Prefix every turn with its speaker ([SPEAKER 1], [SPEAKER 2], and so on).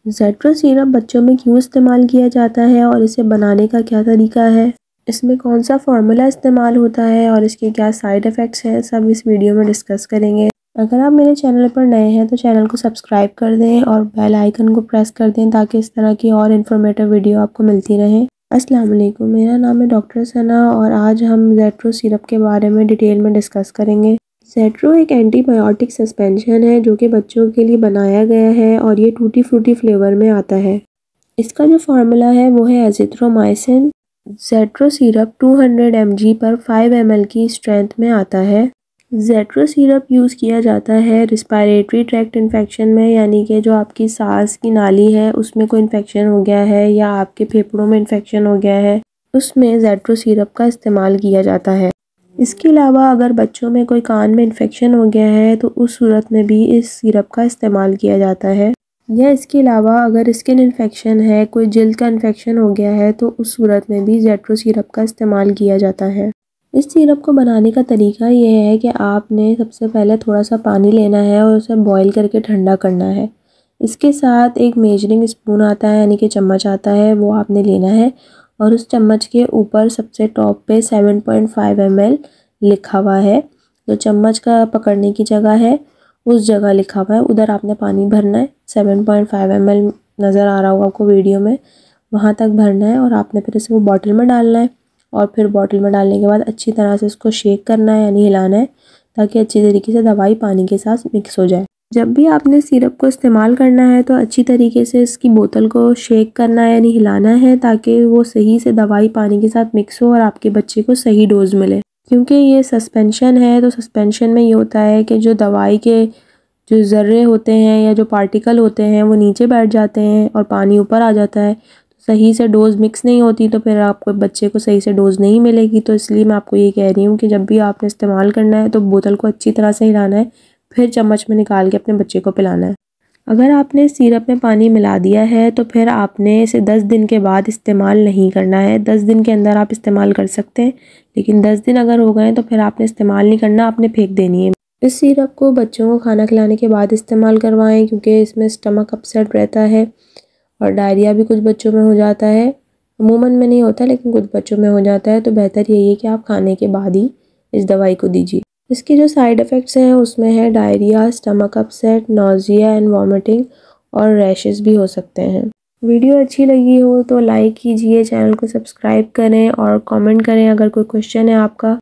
[SPEAKER 1] ज़ेट्रो syrup बच्चों में क्यों इस्तेमाल किया जाता है और इसे बनाने का क्या तरीका है, इसमें कौन सा फार्मूला इस्तेमाल होता है और इसके क्या साइड इफ़ेक्ट्स हैं, सब इस वीडियो में डिस्कस करेंगे। अगर आप मेरे चैनल पर नए हैं तो चैनल को सब्सक्राइब कर दें और बेल आइकन को प्रेस कर दें ताकि इस तरह की और इन्फॉर्मेटिव वीडियो आपको मिलती रहें। अस्सलाम वालेकुम, मेरा नाम है डॉक्टर सना और आज हम ज़ेट्रो सिरप के बारे में डिटेल में डिस्कस करेंगे। ज़ेट्रो एक एंटीबायोटिक सस्पेंशन है जो कि बच्चों के लिए बनाया गया है और ये टूटी फ्रूटी फ्लेवर में आता है। इसका जो फार्मूला है वो है एजिथ्रोमाइसिन। ज़ेट्रो सिरप 200 mg पर 5 ml की स्ट्रेंथ में आता है। ज़ेट्रो सिरप यूज़ किया जाता है रिस्पायरेटरी ट्रैक्ट इन्फेक्शन में, यानी कि जो आपकी सांस की नाली है उसमें कोई इन्फेक्शन हो गया है या आपके फेफड़ों में इन्फेक्शन हो गया है, उसमें ज़ेट्रो सिरप का इस्तेमाल किया जाता है। इसके अलावा अगर बच्चों में कोई कान में इन्फेक्शन हो गया है तो उस सूरत में भी इस सिरप का इस्तेमाल किया जाता है। या इसके अलावा अगर स्किन इन्फेक्शन है, कोई जल्द का इन्फेक्शन हो गया है तो उस सूरत में भी ज़ेट्रो सिरप का इस्तेमाल किया जाता है। इस सिरप को बनाने का तरीका ये है कि आपने सबसे पहले थोड़ा सा पानी लेना है और उसे बॉईल करके ठंडा करना है। इसके साथ एक मेजरिंग स्पून आता है, यानी कि चम्मच आता है, वो आपने लेना है और उस चम्मच के ऊपर सबसे टॉप पे 7.5 ml लिखा हुआ है। तो चम्मच का पकड़ने की जगह है उस जगह लिखा हुआ है, उधर आपने पानी भरना है। 7.5 ml नज़र आ रहा होगा आपको वीडियो में, वहाँ तक भरना है और आपने फिर इसे वो बॉटल में डालना है और फिर बॉटल में डालने के बाद अच्छी तरह से इसको शेक करना है, यानी हिलाना है ताकि अच्छी तरीके से दवाई पानी के साथ मिक्स हो जाए। जब भी आपने सिरप को इस्तेमाल करना है तो अच्छी तरीके से इसकी बोतल को शेक करना है, यानी हिलाना है ताकि वो सही से दवाई पानी के साथ मिक्स हो और आपके बच्चे को सही डोज मिले। क्योंकि ये सस्पेंशन है तो सस्पेंशन में ये होता है कि जो दवाई के जो ज़र्रे होते हैं या जो पार्टिकल होते हैं वो नीचे बैठ जाते हैं और पानी ऊपर आ जाता है, तो सही से डोज़ मिक्स नहीं होती तो फिर आपको बच्चे को सही से डोज़ नहीं मिलेगी। तो इसलिए मैं आपको ये कह रही हूँ कि जब भी आपने इस्तेमाल करना है तो बोतल को अच्छी तरह से हिलाना है, फिर चम्मच में निकाल के अपने बच्चे को पिलाना है। अगर आपने सिरप में पानी मिला दिया है तो फिर आपने इसे 10 दिन के बाद इस्तेमाल नहीं करना है। 10 दिन के अंदर आप इस्तेमाल कर सकते हैं, लेकिन 10 दिन अगर हो गए तो फिर आपने इस्तेमाल नहीं करना, आपने फेंक देनी है। इस सिरप को बच्चों को खाना खिलाने के बाद इस्तेमाल करवाएं क्योंकि इसमें स्टमक अपसेट रहता है और डायरिया भी कुछ बच्चों में हो जाता है। अमूमन में नहीं होता लेकिन कुछ बच्चों में हो जाता है, तो बेहतर यही है कि आप खाने के बाद ही इस दवाई को दीजिए। इसके जो साइड इफ़ेक्ट्स हैं उसमें है diarrhoea, stomach upset, nausea and vomiting और रैशेस भी हो सकते हैं। वीडियो अच्छी लगी हो तो लाइक कीजिए, चैनल को सब्सक्राइब करें और कमेंट करें अगर कोई क्वेश्चन है आपका।